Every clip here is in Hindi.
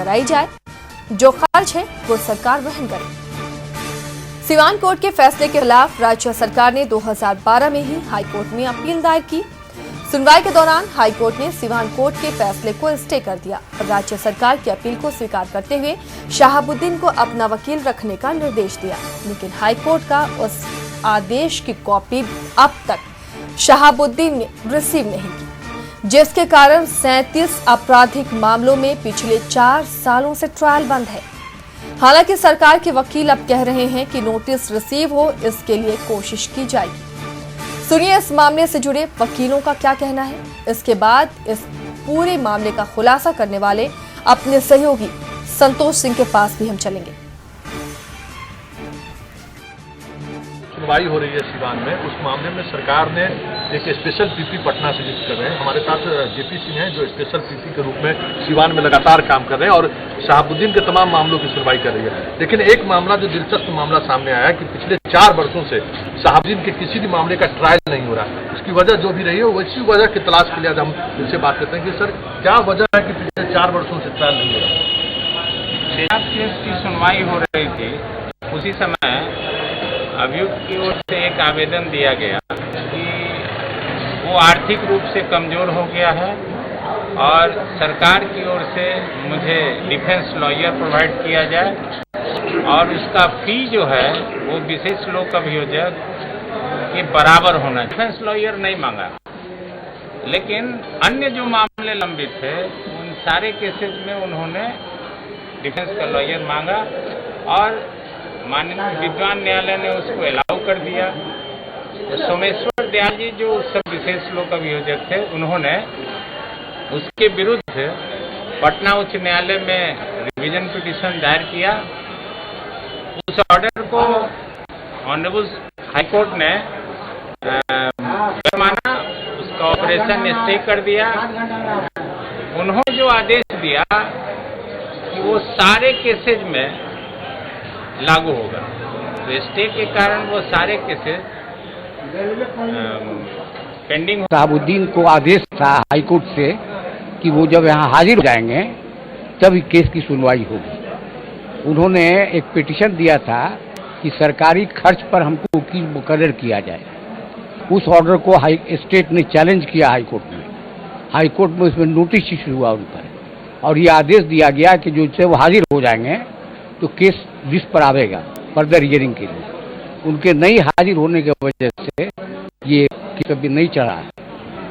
कराई जाए, जो खर्च है वो सरकार वहन करे। सीवान कोर्ट के फैसले के खिलाफ राज्य सरकार ने 2012 में ही हाईकोर्ट में अपील दायर की। सुनवाई के दौरान हाईकोर्ट ने सीवान कोर्ट के फैसले को स्टे कर दिया और राज्य सरकार की अपील को स्वीकार करते हुए शहाबुद्दीन को अपना वकील रखने का निर्देश दिया, लेकिन हाईकोर्ट का उस आदेश की कॉपी अब तक शहाबुद्दीन ने रिसीव नहीं की, जिसके कारण 37 आपराधिक मामलों में पिछले 4 सालों से ट्रायल बंद है। हालांकि सरकार के वकील अब कह रहे हैं कि नोटिस रिसीव हो, इसके लिए कोशिश की जाएगी। सुनिए इस मामले से जुड़े वकीलों का क्या कहना है। इसके बाद इस पूरे मामले का खुलासा करने वाले अपने सहयोगी संतोष सिंह के पास भी हम चलेंगे। सुनवाई हो रही है सीवान में, उस मामले में सरकार ने एक स्पेशल पीपी पटना से नियुक्त कर रहे हैं। हमारे साथ जेपी सिंह हैं जो स्पेशल पीपी के रूप में सीवान में लगातार काम कर रहे हैं और शहाबुद्दीन के तमाम मामलों की सुनवाई कर रही है। लेकिन एक मामला जो दिलचस्प मामला सामने आया है कि पिछले 4 वर्षों से शहाबुद्दीन के किसी भी मामले का ट्रायल नहीं हो रहा। उसकी वजह जो भी रही है वैसी वजह की तलाश के लिए आज हम इनसे बात करते हैं कि सर क्या वजह है कि पिछले 4 वर्षों से ट्रायल नहीं हो रहा। केस की सुनवाई हो रही थी, उसी समय अभियुक्त की ओर से एक आवेदन दिया गया कि वो आर्थिक रूप से कमजोर हो गया है और सरकार की ओर से मुझे डिफेंस लॉयर प्रोवाइड किया जाए और उसका फी जो है वो विशेष लोक अभियोजक के बराबर होना। डिफेंस लॉयर नहीं मांगा, लेकिन अन्य जो मामले लंबित थे उन सारे केसेज में उन्होंने डिफेंस का लॉयर मांगा और माननीय विद्वान न्यायालय ने उसको अलाउ कर दिया। तो सोमेश्वर दयाल जी जो उस सब विशेष लोक अभियोजक थे, उन्होंने उसके विरुद्ध पटना उच्च न्यायालय में रिवीजन पिटीशन दायर किया। उस ऑर्डर को ऑनरेबल हाईकोर्ट ने माना, उसका ऑपरेशन स्टे कर दिया। उन्होंने जो आदेश दिया कि वो सारे केसेज में लागू होगा, तो स्टे के कारण वो सारे केसेस पेंडिंग। शहाबुद्दीन को आदेश था हाईकोर्ट से कि वो जब यहाँ हाजिर हो जाएंगे तब केस की सुनवाई होगी। उन्होंने एक पिटीशन दिया था कि सरकारी खर्च पर हमको वकील मुकर्रर किया जाए। उस ऑर्डर को स्टेट ने चैलेंज किया हाईकोर्ट में। हाईकोर्ट में उसमें नोटिस इशू हुआ उन पर और ये आदेश दिया गया कि जो से वो हाजिर हो जाएंगे तो केस लिस्ट पर आवेगा फर्दर हियरिंग के लिए। उनके नहीं हाजिर होने की वजह से ये कभी नहीं चढ़ा है।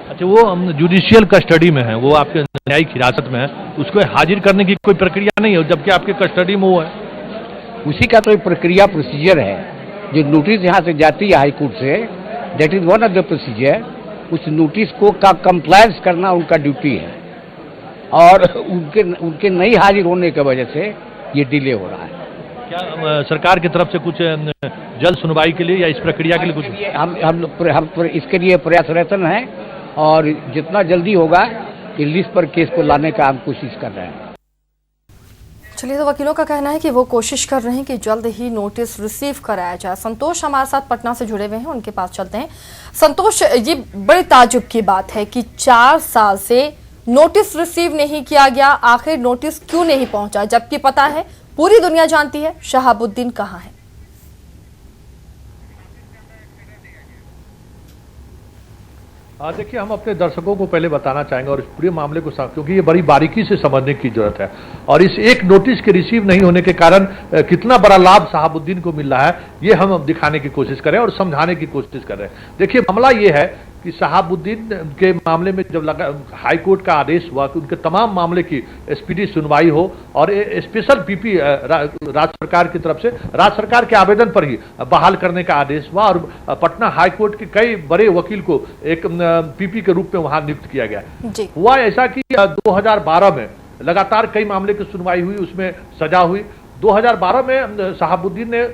अच्छा, वो जुडिशियल कस्टडी में है, वो आपके न्यायिक हिरासत में है, उसको हाजिर करने की कोई प्रक्रिया नहीं है जबकि आपके कस्टडी में वो है। उसी का तो एक प्रक्रिया प्रोसीजर है। जो नोटिस यहाँ से जाती है हाईकोर्ट से, that is one of the procedure. उस नोटिस को का कंप्लायंस करना उनका ड्यूटी है और उनके नहीं हाजिर होने की वजह से ये डिले हो रहा है। क्या सरकार की तरफ से कुछ जल्द सुनवाई के लिए या इस प्रक्रिया के लिए कुछ हम इसके लिए प्रयासरत हैं और जितना जल्दी होगा इस लिस्ट पर केस को लाने का हम कोशिश कर रहे हैं। चलिए, तो वकीलों का कहना है कि वो कोशिश कर रहे हैं कि जल्द ही नोटिस रिसीव कराया जाए। संतोष हमारे साथ पटना से जुड़े हुए हैं, उनके पास चलते हैं। संतोष, ये बड़े ताज्जुब की बात है कि 4 साल से नोटिस रिसीव नहीं किया गया। आखिर नोटिस क्यों नहीं पहुंचा, जबकि पता है, पूरी दुनिया जानती है शहाबुद्दीन कहां है। देखिए, हम अपने दर्शकों को पहले बताना चाहेंगे और इस पूरे मामले को क्योंकि ये बड़ी बारीकी से समझने की जरूरत है और इस एक नोटिस के रिसीव नहीं होने के कारण कितना बड़ा लाभ शहाबुद्दीन को मिल रहा है, ये हम दिखाने की कोशिश कर रहे हैं और समझाने की कोशिश कर रहे हैं। देखिए, मामला ये है कि शहाबुद्दीन के मामले में जब हाई कोर्ट का आदेश हुआ कि उनके तमाम मामले की स्पीडी सुनवाई हो और स्पेशल पीपी राज्य सरकार की तरफ से राज्य सरकार के आवेदन पर ही बहाल करने का आदेश हुआ और पटना हाई कोर्ट के कई बड़े वकील को एक पीपी के रूप में वहां नियुक्त किया गया। हुआ ऐसा कि 2012 में लगातार कई मामले की सुनवाई हुई, उसमें सजा हुई। 2012 में शहाबुद्दीन ने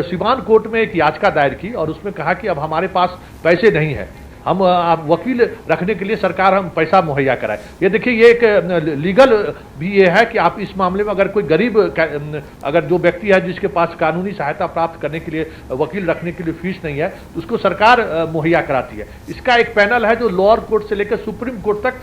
सीवान कोर्ट में एक याचिका दायर की और उसमें कहा कि अब हमारे पास पैसे नहीं है, हम आप वकील रखने के लिए सरकार हम पैसा मुहैया कराए। ये देखिए, ये एक लीगल भी ये है कि आप इस मामले में अगर कोई गरीब अगर जो व्यक्ति है जिसके पास कानूनी सहायता प्राप्त करने के लिए वकील रखने के लिए फीस नहीं है, उसको सरकार मुहैया कराती है। इसका एक पैनल है जो लोअर कोर्ट से लेकर सुप्रीम कोर्ट तक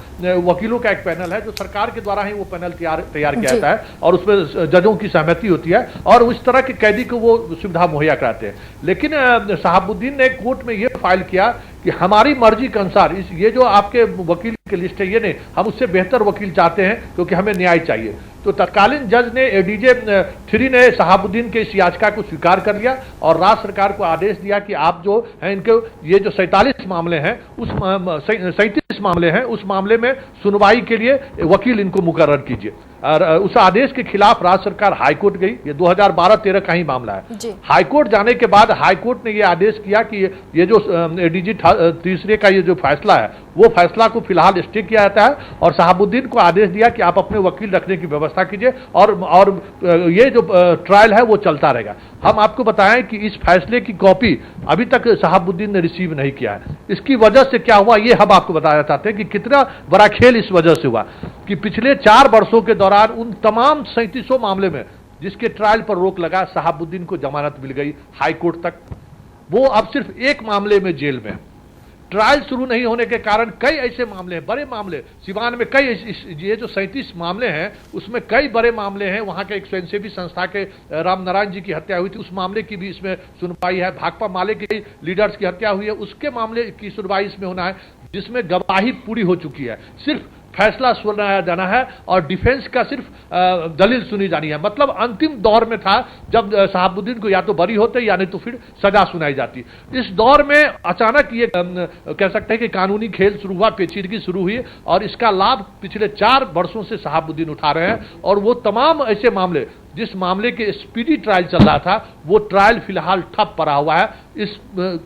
वकीलों का एक पैनल है, जो सरकार के द्वारा ही वो पैनल तैयार किया जाता है और उसमें जजों की सहमति होती है और उस तरह के कैदी को वो सुविधा मुहैया कराते हैं। लेकिन शहाबुद्दीन ने कोर्ट में ये फाइल किया कि हमारी मर्जी के अनुसार ये जो आपके वकील की लिस्ट है ये नहीं, हम उससे बेहतर वकील चाहते हैं क्योंकि हमें न्याय चाहिए। तो तत्कालीन जज ने एडीजे 3 ने शहाबुद्दीन के इस याचिका को स्वीकार कर लिया और राज्य सरकार को आदेश दिया कि आप जो है इनके ये जो 47 मामले हैं उस 37 मामले हैं उस मामले में सुनवाई के लिए वकील इनको मुकर्रर कीजिए। और उस आदेश के खिलाफ राज्य सरकार हाईकोर्ट गई। ये 2012-13 का ही मामला है। हाईकोर्ट जाने के बाद हाईकोर्ट ने ये आदेश किया कि ये जो एडीजी 3 का ये जो फैसला है वो फैसला को फिलहाल स्टे किया जाता है और शहाबुद्दीन को आदेश दिया कि आप अपने वकील रखने की व्यवस्था कीजिए और ये जो ट्रायल है वो चलता रहेगा। हम आपको बताएं कि इस फैसले की कॉपी अभी तक शहाबुद्दीन ने रिसीव नहीं किया है। इसकी वजह से क्या हुआ ये हम आपको बताना चाहते हैं कि कितना बड़ा खेल इस वजह से हुआ कि पिछले 4 वर्षों के दौरान उन तमाम 3700 मामले में जिसके ट्रायल पर रोक लगा, शहाबुद्दीन को जमानत मिल गई हाईकोर्ट तक। वो अब सिर्फ एक मामले में जेल में। ट्रायल शुरू नहीं होने के कारण कई ऐसे मामले हैं, बड़े मामले सिवान में कई ये जो 37 मामले हैं उसमें कई बड़े मामले हैं। वहां के एक स्वयंसेवी संस्था के रामनारायण जी की हत्या हुई थी, उस मामले की भी इसमें सुनवाई है। भाकपा माले के लीडर्स की हत्या हुई है, उसके मामले की सुनवाई इसमें होना है, जिसमें गवाही पूरी हो चुकी है। सिर्फ फैसला सुनाया जाना है और डिफेंस का सिर्फ दलील सुनी जानी है। मतलब अंतिम दौर में था जब शहाबुद्दीन को या तो बरी होते या नहीं तो फिर सजा सुनाई जाती। इस दौर में अचानक ये कह सकते हैं कि कानूनी खेल शुरू हुआ, पेचीदगी शुरू हुई और इसका लाभ पिछले 4 वर्षों से शहाबुद्दीन उठा रहे हैं। और वो तमाम ऐसे मामले जिस मामले के स्पीडी ट्रायल चल रहा था वो ट्रायल फिलहाल ठप पड़ा हुआ है इस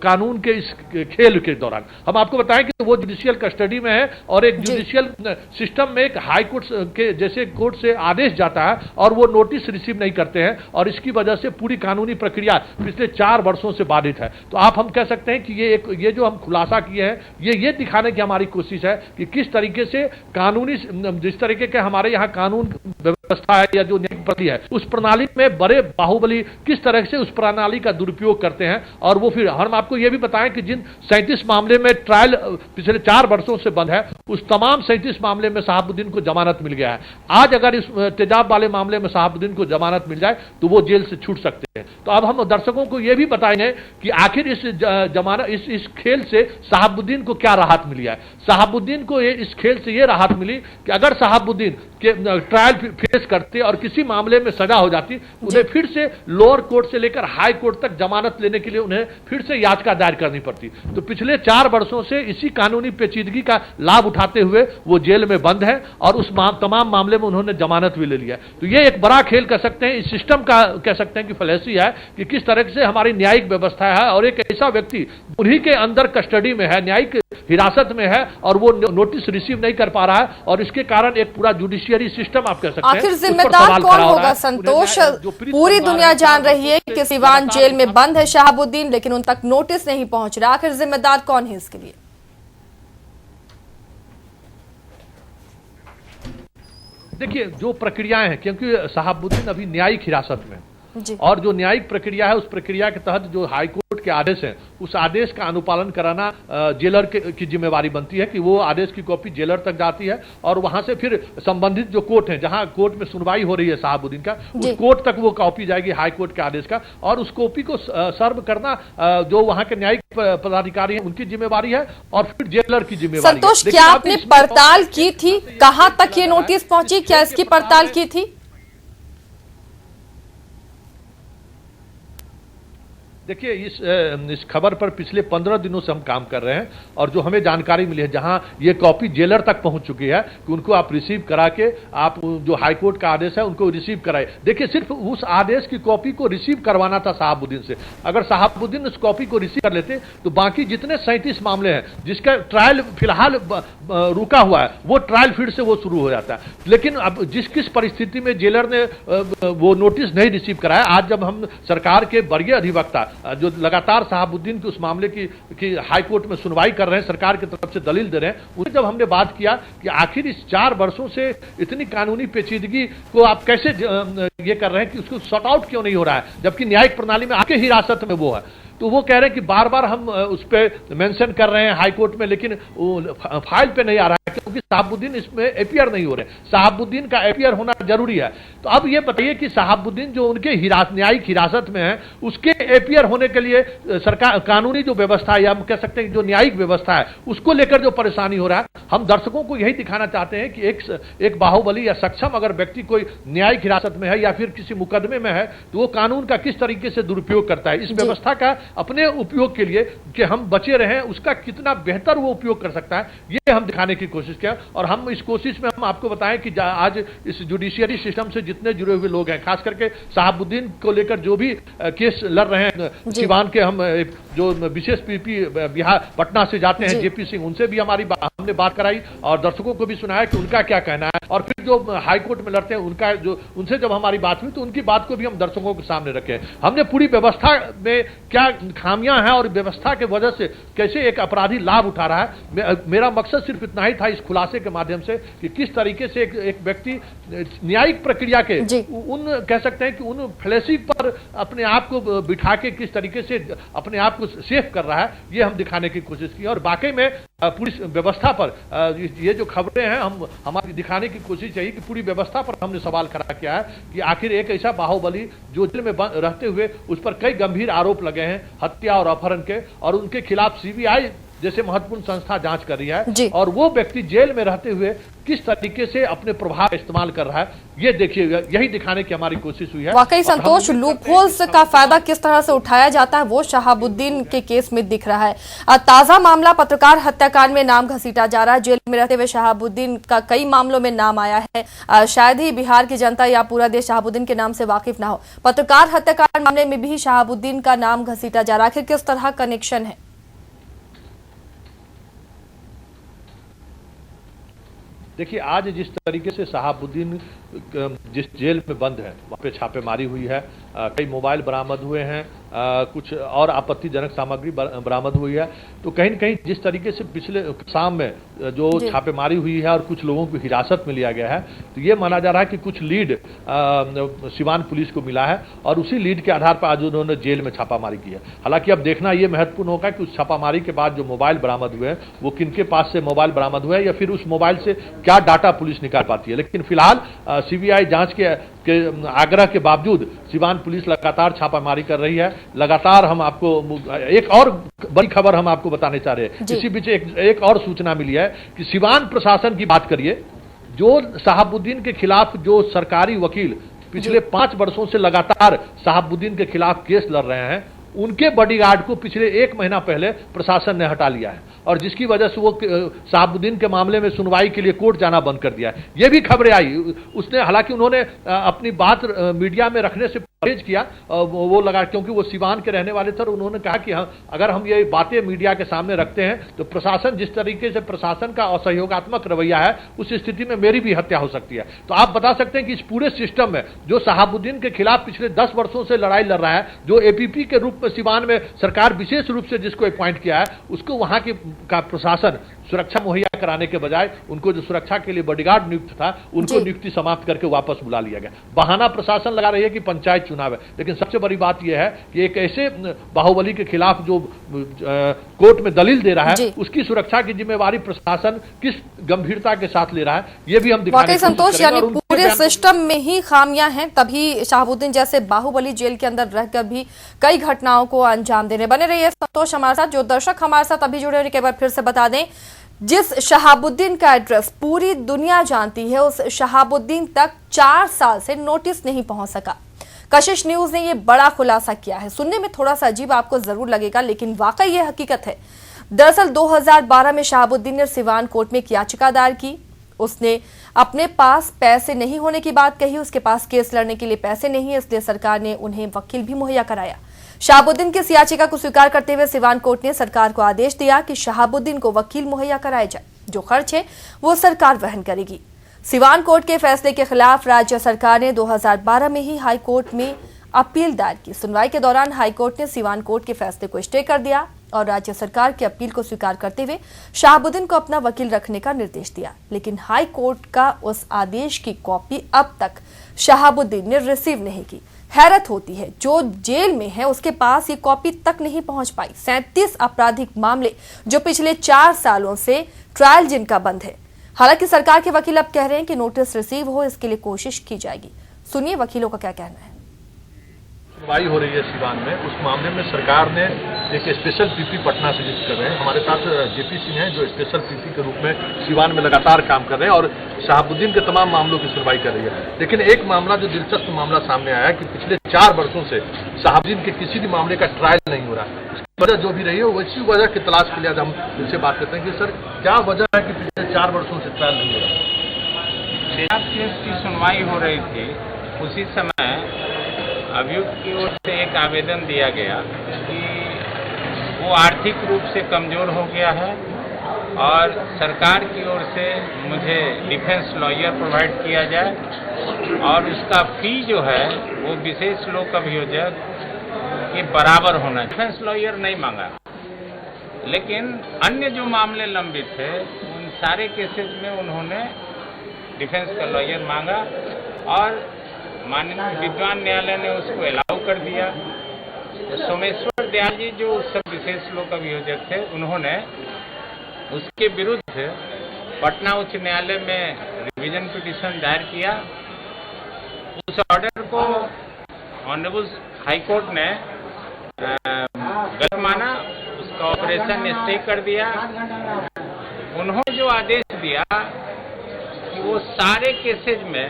कानून के इस खेल के दौरान। हम आपको बताएं कि वो जुडिशियल कस्टडी में है और एक जुडिशियल सिस्टम में एक हाई कोर्ट के जैसे कोर्ट से आदेश जाता है और वो नोटिस रिसीव नहीं करते हैं और इसकी वजह से पूरी कानूनी प्रक्रिया पिछले 4 वर्षों से बाधित है। तो आप हम कह सकते हैं कि ये जो हम खुलासा किए हैं ये दिखाने की हमारी कोशिश है कि किस तरीके से कानूनी जिस तरीके के हमारे यहाँ कानून व्यवस्था है या जो न्यायिक प्रणाली है उस प्रणाली में बड़े बाहुबली किस तरह से उस प्रणाली का दुरुपयोग करते हैं। और वो फिर हम आपको ये भी बताएं कि जिन 37 मामले में ट्रायल पिछले 4 वर्षों से बंद है उस तमाम 37 मामले में शहाबुद्दीन को जमानत मिल गया है। आज अगर इस तेजाब वाले मामले में शहाबुद्दीन को जमानत मिल जाए तो वो जेल से छूट सकते हैं। तो अब हम दर्शकों को ये भी बताएंगे कि आखिर इस खेल से शहाबुद्दीन को क्या राहत मिली है। शहाबुद्दीन को इस खेल से ये राहत मिली कि अगर शहाबुद्दीन के ट्रायल फेस करते और किसी मामले में सजा हो जाती, उन्हें फिर से लोअर कोर्ट से लेकर हाई कोर्ट तक जमानत लेने के लिए उन्हें फिर से याचिका दायर करनी पड़ती। तो पिछले 4 वर्षों से इसी कानूनी पेचीदगी का लाभ उठाते हुए वो जेल में बंद है और उस तमाम मामले में उन्होंने जमानत भी ले लिया। तो ये एक बड़ा खेल कह सकते हैं, इस सिस्टम का कह सकते हैं कि फलैसी है कि किस तरह से हमारी न्यायिक व्यवस्था है और एक ऐसा व्यक्ति उन्हीं के अंदर कस्टडी में है, न्यायिक हिरासत में है और वो नोटिस रिसीव नहीं कर पा रहा है और इसके कारण एक पूरा जुडिशियरी सिस्टम आप कह सकते हैं। आखिर जिम्मेदार कौन होगा संतोष? पूरी दुनिया जान रही है कि सिवान जेल में बंद है शहाबुद्दीन, लेकिन उन तक नोटिस नहीं पहुंच रहा। आखिर जिम्मेदार कौन है इसके लिए? देखिए जो प्रक्रियाएं हैं, क्योंकि शहाबुद्दीन अभी न्यायिक हिरासत में और जो न्यायिक प्रक्रिया है उस प्रक्रिया के तहत जो हाईकोर्ट के आदेश है उस आदेश का अनुपालन कराना जेलर की जिम्मेवारी बनती है कि वो आदेश की कॉपी जेलर तक जाती है और वहां से फिर संबंधित जो कोर्ट है जहां कोर्ट में सुनवाई हो रही है शहाबुद्दीन का उस कोर्ट तक वो कॉपी जाएगी हाईकोर्ट के आदेश का और उस कॉपी को सर्व करना जो वहां के न्यायिक पदाधिकारी हैं उनकी जिम्मेवारी है और फिर जेलर की जिम्मेवारी। संतोष, क्या आपने पड़ताल की थी? कहां तक ये नोटिस पहुंची? क्या इसकी पड़ताल की थी? देखिए इस खबर पर पिछले 15 दिनों से हम काम कर रहे हैं और जो हमें जानकारी मिली है जहां ये कॉपी जेलर तक पहुंच चुकी है कि उनको आप रिसीव करा के आप जो हाईकोर्ट का आदेश है उनको रिसीव कराए। देखिए सिर्फ उस आदेश की कॉपी को रिसीव करवाना था शहाबुद्दीन से। अगर शहाबुद्दीन उस कॉपी को रिसीव कर लेते तो बाकी जितने 37 मामले हैं जिसका ट्रायल फिलहाल रुका हुआ है वो ट्रायल फिर से वो शुरू हो जाता है। लेकिन अब किस परिस्थिति में जेलर ने वो नोटिस नहीं रिसीव कराया, आज जब हम सरकार के वरीय अधिवक्ता जो लगातार शहाबुद्दीन के उस मामले की हाई कोर्ट में सुनवाई कर रहे हैं, सरकार की तरफ से दलील दे रहे हैं, उन्हें जब हमने बात किया कि आखिर इस 4 वर्षों से इतनी कानूनी पेचीदगी को आप कैसे ये कर रहे हैं कि उसको सॉर्ट आउट क्यों नहीं हो रहा है, जबकि न्यायिक प्रणाली में आपके हिरासत में वो है, तो वो कह रहे हैं कि बार बार हम उस पर मेंशन कर रहे हैं हाई कोर्ट में, लेकिन फाइल पे नहीं आ रहा है क्योंकि शहाबुद्दीन इसमें एपीआर नहीं हो रहे। शहाबुद्दीन का एपीआर होना जरूरी है। तो अब ये बताइए कि शहाबुद्दीन जो उनके न्यायिक हिरासत में है, उसके एपीआर होने के लिए सरकार कानूनी जो व्यवस्था है, या हम कह सकते हैं जो न्यायिक व्यवस्था है, उसको लेकर जो परेशानी हो रहा है, हम दर्शकों को यही दिखाना चाहते हैं कि एक बाहुबली या सक्षम अगर व्यक्ति कोई न्यायिक हिरासत में है या फिर किसी मुकदमे में है, तो वो कानून का किस तरीके से दुरुपयोग करता है, इस व्यवस्था का अपने उपयोग के लिए कि हम बचे रहें, उसका कितना बेहतर वो उपयोग कर सकता है, ये हम दिखाने की कोशिश किया। और हम इस कोशिश में हम आपको बताएं कि आज इस जुडिशियरी सिस्टम से जितने जुड़े हुए लोग हैं, खास करके शहाबुद्दीन को लेकर जो भी केस लड़ रहे हैं, सिवान के हम जो विशेष पीपी बिहार पटना से जाते हैं जेपी सिंह, उनसे भी हमने बात कराई और दर्शकों को भी सुनाया कि उनका क्या कहना है, और फिर जो हाईकोर्ट में लड़ते हैं उनका जो उनसे जब हमारी बात हुई तो उनकी बात को भी हम दर्शकों के सामने रखे। हमने पूरी व्यवस्था में क्या खामियां हैं और व्यवस्था के वजह से कैसे एक अपराधी लाभ उठा रहा है, मेरा मकसद सिर्फ इतना ही था इस खुलासे के माध्यम से कि किस तरीके से एक व्यक्ति न्यायिक प्रक्रिया के उन कह सकते हैं कि उन फ्लैशी पर अपने आप को बिठा के किस तरीके से अपने आप को सेफ कर रहा है, ये हम दिखाने की कोशिश की। और वाकई में पूरी व्यवस्था पर ये जो खबरें हैं हमारी दिखाने की कोशिश यही कि पूरी व्यवस्था पर हमने सवाल खड़ा किया है कि आखिर एक ऐसा बाहुबली जो जेल में रहते हुए उस पर कई गंभीर आरोप लगे हैं हत्या और अपहरण के, और उनके खिलाफ सीबीआई जैसे महत्वपूर्ण संस्था जांच कर रही है, और वो व्यक्ति जेल में रहते हुए किस तरीके से अपने प्रभाव इस्तेमाल कर रहा है, ये देखिए, यही दिखाने की हमारी कोशिश हुई है। वाकई संतोष, लूपहोल्स का फायदा किस तरह से उठाया जाता है वो शहाबुद्दीन के केस में दिख रहा है। ताजा मामला पत्रकार हत्याकांड में नाम घसीटा जा रहा है। जेल में रहते हुए शहाबुद्दीन का कई मामलों में नाम आया है। शायद ही बिहार की जनता या पूरा देश शहाबुद्दीन के नाम से वाकिफ ना हो। पत्रकार हत्याकांड मामले में भी शहाबुद्दीन का नाम घसीटा जा रहा है, आखिर किस तरह कनेक्शन है? देखिए, आज जिस तरीके से शहाबुद्दीन जिस जेल में बंद है वहाँ पे छापेमारी हुई है, कई मोबाइल बरामद हुए हैं, कुछ और आपत्तिजनक सामग्री बरामद हुई है, तो कहीं न कहीं जिस तरीके से पिछले शाम में जो छापेमारी हुई है और कुछ लोगों को हिरासत में लिया गया है, तो ये माना जा रहा है कि कुछ लीड सिवान पुलिस को मिला है और उसी लीड के आधार पर आज उन्होंने जेल में छापामारी की है। हालांकि अब देखना ये महत्वपूर्ण होगा कि उस छापामारी के बाद जो मोबाइल बरामद हुए हैं वो किनके पास से मोबाइल बरामद हुए हैं या फिर उस मोबाइल से क्या डाटा पुलिस निकाल पाती है। लेकिन फिलहाल सीबीआई जांच के आग्रह के बावजूद सिवान पुलिस लगातार छापामारी कर रही है। लगातार हम आपको एक और बड़ी खबर हम आपको बताने चाह रहे हैं। इसी बीच एक और सूचना मिली है कि सिवान प्रशासन की बात करिए, जो शहाबुद्दीन के खिलाफ जो सरकारी वकील पिछले 5 वर्षों से लगातार शहाबुद्दीन के खिलाफ केस लड़ रहे हैं, उनके बॉडीगार्ड को पिछले 1 महीना पहले प्रशासन ने हटा लिया है, और जिसकी वजह से वो शहाबुद्दीन के मामले में सुनवाई के लिए कोर्ट जाना बंद कर दिया है। ये भी खबरें आई। उसने हालांकि उन्होंने अपनी बात मीडिया में रखने से परहेज किया, वो लगा क्योंकि वो सिवान के रहने वाले थे, और उन्होंने कहा कि अगर हम ये बातें मीडिया के सामने रखते हैं तो प्रशासन जिस तरीके से प्रशासन का असहयोगात्मक रवैया है, उस स्थिति में मेरी भी हत्या हो सकती है। तो आप बता सकते हैं कि इस पूरे सिस्टम में जो शहाबुद्दीन के खिलाफ पिछले 10 वर्षों से लड़ाई लड़ रहा है, जो एपीपी के रूप में सिवान में सरकार विशेष रूप से जिसको अपॉइंट किया है, उसको वहां का प्रशासन सुरक्षा मुहैया कराने के बजाय उनको जो सुरक्षा के लिए बॉडीगार्ड नियुक्त था, उनको नियुक्ति समाप्त करके वापस बुला लिया गया। बहाना प्रशासन लगा रही है कि पंचायत चुनाव है, लेकिन सबसे बड़ी बात यह है कि एक ऐसे बाहुबली के खिलाफ जो कोर्ट में दलील दे रहा है, उसकी सुरक्षा की जिम्मेवारी प्रशासन किस गंभीरता के साथ ले रहा है, ये भी हम दिखाने की कोशिश संतोष, यानी पूरे सिस्टम में ही खामियां हैं, तभी शहाबुद्दीन जैसे बाहुबली जेल के अंदर रहकर भी कई घटनाओं को अंजाम देने। बने रहिए संतोष हमारे साथ। जो दर्शक हमारे साथ अभी जुड़े हैं, एक बार फिर से बता दें, जिस शहाबुद्दीन का एड्रेस पूरी दुनिया जानती है, उस शहाबुद्दीन तक 4 साल से नोटिस नहीं पहुंच सका। कशिश न्यूज ने यह बड़ा खुलासा किया है। सुनने में थोड़ा सा अजीब आपको जरूर लगेगा, लेकिन वाकई यह हकीकत है। दरअसल 2012 में शहाबुद्दीन ने सिवान कोर्ट में एक याचिका दायर की। उसने अपने पास पैसे नहीं होने की बात कही, उसके पास केस लड़ने के लिए पैसे नहीं है, इसलिए सरकार ने उन्हें वकील भी मुहैया कराया। शहाबुद्दीन की इस याचिका को स्वीकार करते हुए सिवान कोर्ट ने सरकार को आदेश दिया कि शहाबुद्दीन को वकील मुहैया कराया जाए। जो खर्च है वो सरकार वहन करेगी। सिवान कोर्ट के फैसले के खिलाफ राज्य सरकार ने 2012 में ही हाई कोर्ट में अपील दायर की। सुनवाई के दौरान हाईकोर्ट ने सीवान कोर्ट के फैसले को स्टे कर दिया और राज्य सरकार की अपील को स्वीकार करते हुए शहाबुद्दीन को अपना वकील रखने का निर्देश दिया। लेकिन हाई कोर्ट का उस आदेश की कॉपी अब तक शहाबुद्दीन ने रिसीव नहीं की। हैरत होती है, जो जेल में है उसके पास ये कॉपी तक नहीं पहुंच पाई। 37 आपराधिक मामले जो पिछले 4 सालों से ट्रायल जिनका बंद है। हालांकि सरकार के वकील अब कह रहे हैं कि नोटिस रिसीव हो, इसके लिए कोशिश की जाएगी। सुनिए वकीलों का क्या कहना है। सुनवाई हो रही है सीवान में, उस मामले में सरकार ने एक स्पेशल पीपी पटना से जिस कर रहे हैं। हमारे साथ जेपी सिंह हैं जो स्पेशल पीपी के रूप में सीवान में लगातार काम कर रहे हैं और शहाबुद्दीन के तमाम मामलों की सुनवाई कर रही है। लेकिन एक मामला जो दिलचस्प मामला सामने आया है कि पिछले 4 वर्षों से शहाबुद्दीन के किसी भी मामले का ट्रायल नहीं हो रहा है। इसकी वजह जो भी रही है वैसी वजह की तलाश के लिए आज हम इनसे बात करते हैं कि सर क्या वजह है कि पिछले 4 वर्षों से ट्रायल नहीं हो रहा है। केस की सुनवाई हो रही थी, उसी समय अभियुक्त की ओर से एक आवेदन दिया गया कि वो आर्थिक रूप से कमजोर हो गया है और सरकार की ओर से मुझे डिफेंस लॉयर प्रोवाइड किया जाए और उसका फी जो है वो विशेष लोक अभियोजक के बराबर होना। डिफेंस लॉयर नहीं मांगा, लेकिन अन्य जो मामले लंबित थे उन सारे केसेस में उन्होंने डिफेंस का लॉयर मांगा और माननीय विद्वान न्यायालय ने उसको अलाउ कर दिया। तो सोमेश्वर दयाल जी जो उस सब विशेष लोक अभियोजक थे, उन्होंने उसके विरुद्ध पटना उच्च न्यायालय में रिवीजन पिटीशन दायर किया। उस ऑर्डर को ऑनरेबल हाईकोर्ट ने गलत माना, उसका ऑपरेशन स्टे कर दिया। उन्होंने जो आदेश दिया कि वो सारे केसेज में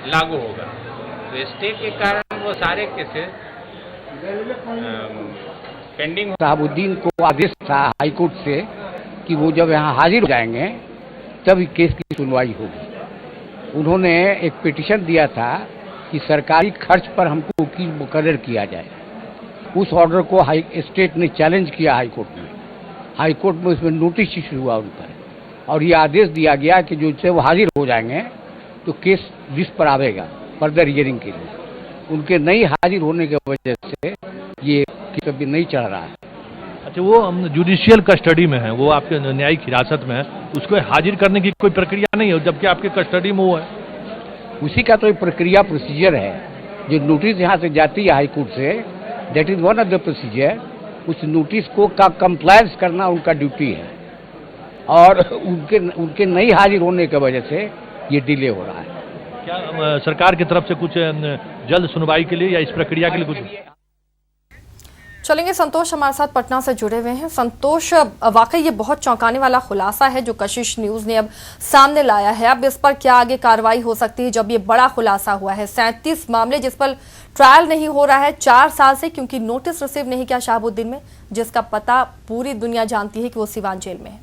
लागू होगा, तो स्टे के कारण वो सारे केसेस पेंडिंग। शहाबुद्दीन को आदेश था हाईकोर्ट से कि वो जब यहाँ हाजिर हो जाएंगे तब केस की सुनवाई होगी। उन्होंने एक पिटीशन दिया था कि सरकारी खर्च पर हमको वकील मुकर्रर किया जाए। उस ऑर्डर को स्टेट ने चैलेंज किया हाईकोर्ट में। हाईकोर्ट में उसमें नोटिस इशू हुआ उन पर और ये आदेश दिया गया कि जो से वो हाजिर हो जाएंगे तो केस लिस्ट पर आवेगा फर्दर हियरिंग के लिए। उनके नहीं हाजिर होने की वजह से ये केस अभी नहीं चल रहा है। अच्छा, वो जुडिशियल कस्टडी में है, वो आपके न्यायिक हिरासत में है, उसको हाजिर करने की कोई प्रक्रिया नहीं है जबकि आपके कस्टडी में वो है। उसी का तो एक प्रक्रिया प्रोसीजर है। जो नोटिस यहाँ से जाती है हाईकोर्ट से, that is one of the procedure. उस नोटिस को का कंप्लायंस करना उनका ड्यूटी है और उनके नहीं हाजिर होने की वजह से ये डिले हो रहा है। क्या सरकार की तरफ से कुछ जल्द सुनवाई के लिए या इस प्रक्रिया के लिए कुछ? चलेंगे संतोष हमारे साथ पटना से जुड़े हुए हैं। संतोष, वाकई ये बहुत चौंकाने वाला खुलासा है जो कशिश न्यूज ने अब सामने लाया है। अब इस पर क्या आगे कार्रवाई हो सकती है जब ये बड़ा खुलासा हुआ है? 37 मामले जिस पर ट्रायल नहीं हो रहा है 4 साल से, क्योंकि नोटिस रिसीव नहीं किया शहाबुद्दीन में, जिसका पता पूरी दुनिया जानती है कि वो सीवान जेल में है।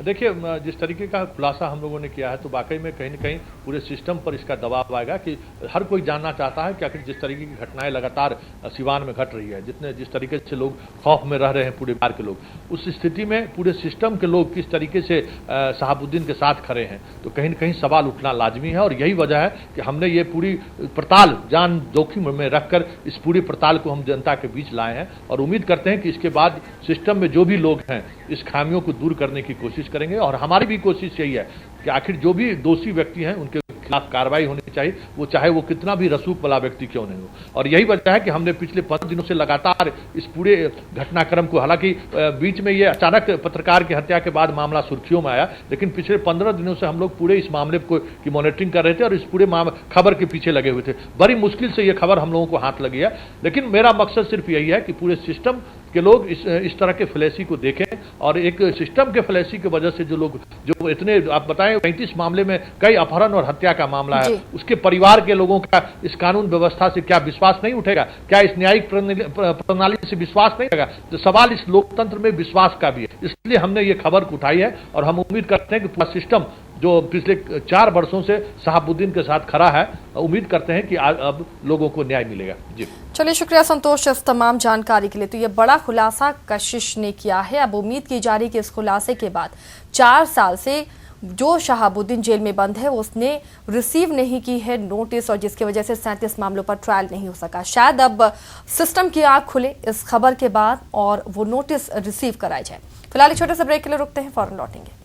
देखिए, जिस तरीके का खुलासा हम लोगों ने किया है तो वाकई में कहीं न कहीं पूरे सिस्टम पर इसका दबाव आएगा कि हर कोई जानना चाहता है कि आखिर जिस तरीके की घटनाएं लगातार सीवान में घट रही है, जिस तरीके से लोग खौफ में रह रहे हैं पूरे बिहार के लोग, उस स्थिति में पूरे सिस्टम के लोग किस तरीके से शहाबुद्दीन के साथ खड़े हैं, तो कहीं न कहीं सवाल उठना लाजमी है। और यही वजह है कि हमने ये पूरी पड़ताल जान जोखिम में रखकर इस पूरी पड़ताल को हम जनता के बीच लाए हैं और उम्मीद करते हैं कि इसके बाद सिस्टम में जो भी लोग हैं इस खामियों को दूर करने की कोशिश करेंगे। और हमारी भी कोशिश यही है कि आखिर जो भी दोषी व्यक्ति हैं उनके खिलाफ कार्रवाई होनी चाहिए, वो चाहे वो कितना भी रसूख वाला व्यक्ति क्यों नहीं हो। और यही वजह है कि हमने पिछले 15 दिनों से लगातार इस पूरे घटनाक्रम को, हालांकि बीच में ये अचानक पत्रकार की हत्या के बाद मामला सुर्खियों में आया, लेकिन पिछले 15 दिनों से हम लोग पूरे इस मामले को की मॉनिटरिंग कर रहे थे और इस पूरे खबर के पीछे लगे हुए थे। बड़ी मुश्किल से ये खबर हम लोगों को हाथ लगी है, लेकिन मेरा मकसद सिर्फ यही है कि पूरे सिस्टम के लोग इस तरह के फ्लैशी को देखें और एक सिस्टम के फ्लैशी की वजह से जो इतने आप बताएं 35 मामले में कई अपहरण और हत्या का मामला है, उसके परिवार के लोगों का इस कानून व्यवस्था से क्या विश्वास नहीं उठेगा? क्या इस न्यायिक प्रणाली से विश्वास नहीं होगा? तो सवाल इस लोकतंत्र में विश्वास का भी है। इसलिए हमने ये खबर को उठाई है और हम उम्मीद करते हैं कि पूरा सिस्टम जो पिछले 4 वर्षों से शहाबुद्दीन के साथ खड़ा है, उम्मीद करते हैं कि अब लोगों को न्याय मिलेगा। जी चलिए, शुक्रिया संतोष इस तमाम जानकारी के लिए। तो ये बड़ा खुलासा कशिश ने किया है। अब उम्मीद की जा रही है कि इस खुलासे के बाद 4 साल से जो शहाबुद्दीन जेल में बंद है उसने रिसीव नहीं की है नोटिस, और जिसकी वजह से 37 मामलों पर ट्रायल नहीं हो सका। शायद अब सिस्टम की आंख खुले इस खबर के बाद और वो नोटिस रिसीव कराए जाए। फिलहाल एक छोटे से ब्रेक के लिए रुकते हैं, फौरन लौटेंगे।